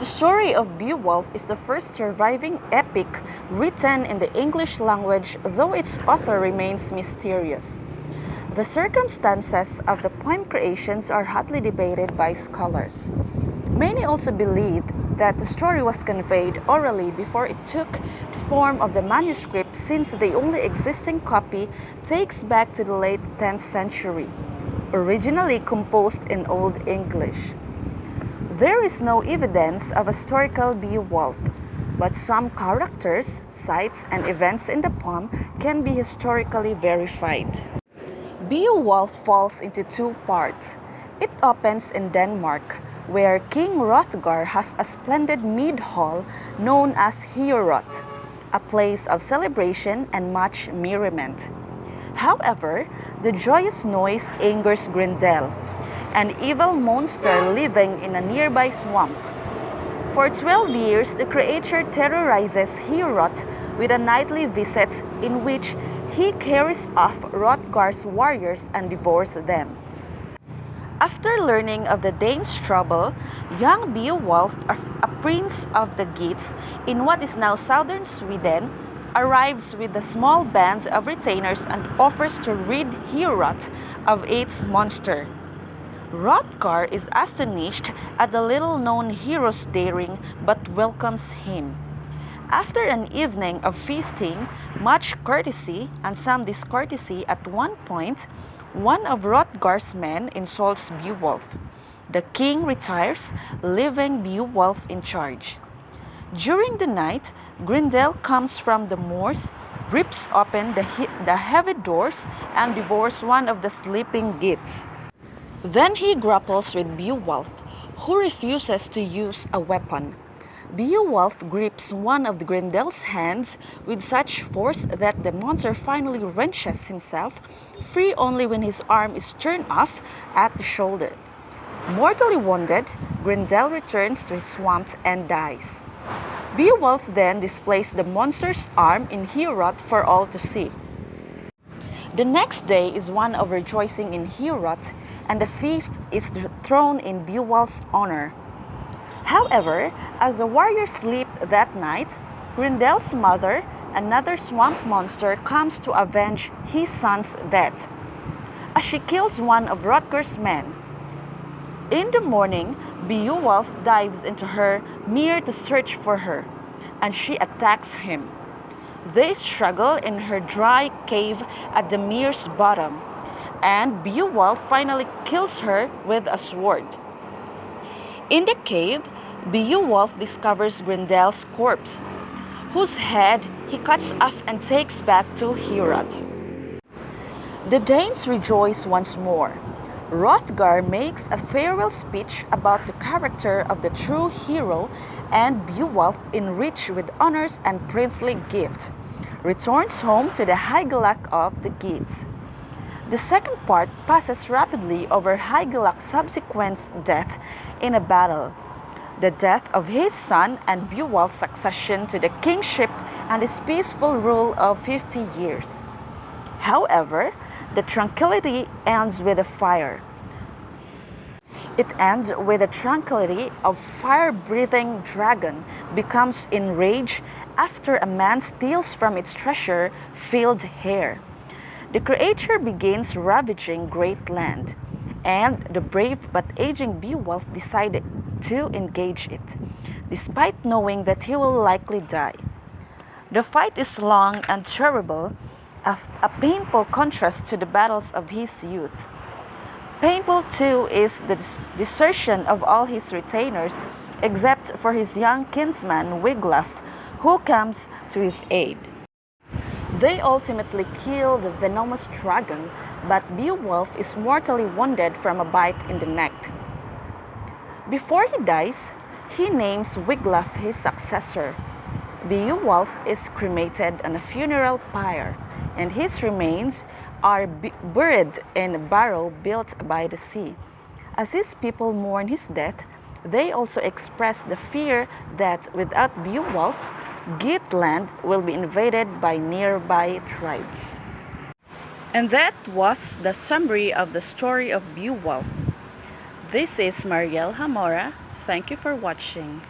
The story of Beowulf is the first surviving epic written in the English language, though its author remains mysterious. The circumstances of the poem creations are hotly debated by scholars. Many also believed that the story was conveyed orally before it took the form of the manuscript, since the only existing copy takes back to the late 10th century, originally composed in Old English. There is no evidence of a historical Beowulf, but some characters, sites, and events in the poem can be historically verified. Beowulf falls into two parts. It opens in Denmark, where King Hrothgar has a splendid mead hall known as Heorot, a place of celebration and much merriment. However, the joyous noise angers Grendel, an evil monster living in a nearby swamp. For 12 years, the creature terrorizes Heorot with a nightly visit in which he carries off Hrothgar's warriors and devours them. After learning of the Danes' trouble, young Beowulf, a prince of the Geats in what is now southern Sweden, arrives with a small band of retainers and offers to rid Heorot of its monster. Hrothgar is astonished at the little-known hero's daring, but welcomes him. After an evening of feasting, much courtesy, and some discourtesy at one point, one of Hrothgar's men insults Beowulf. The king retires, leaving Beowulf in charge. During the night, Grendel comes from the moors, rips open the heavy doors, and devours one of the sleeping Geats. Then he grapples with Beowulf, who refuses to use a weapon. Beowulf grips one of Grendel's hands with such force that the monster finally wrenches himself free only when his arm is turned off at the shoulder. Mortally wounded, Grendel returns to his swamp and dies. Beowulf then displays the monster's arm in Heorot for all to see. The next day is one of rejoicing in Heorot, and the feast is thrown in Beowulf's honor. However, as the warriors sleep that night, Grendel's mother, another swamp monster, comes to avenge his son's death, as she kills one of Hrothgar's men. In the morning, Beowulf dives into her mere to search for her, and she attacks him. They struggle in her dry cave at the mere's bottom, and Beowulf finally kills her with a sword. In the cave, Beowulf discovers Grendel's corpse, whose head he cuts off and takes back to Heorot. The Danes rejoice once more. Hrothgar makes a farewell speech about the character of the true hero, and Beowulf, enriched with honors and princely gifts, returns home to the Hygelac of the Geats. The second part passes rapidly over Hygelac's subsequent death in a battle, the death of his son, and Beowulf's succession to the kingship and his peaceful rule of 50 years. However, the tranquility ends with a fire. It ends with the tranquility of fire-breathing dragon becomes enraged after a man steals from its treasure-filled hair. The creature begins ravaging great land, and the brave but aging Beowulf decided to engage it, despite knowing that he will likely die. The fight is long and terrible, a painful contrast to the battles of his youth. Painful too is the desertion of all his retainers, except for his young kinsman Wiglaf, who comes to his aid. They ultimately kill the venomous dragon, but Beowulf is mortally wounded from a bite in the neck. Before he dies, he names Wiglaf his successor. Beowulf is cremated on a funeral pyre, and his remains are buried in a barrow built by the sea. As his people mourn his death, they also express the fear that without Beowulf, Geatland will be invaded by nearby tribes. And that was the summary of the story of Beowulf. This is Mariel Hamora. Thank you for watching.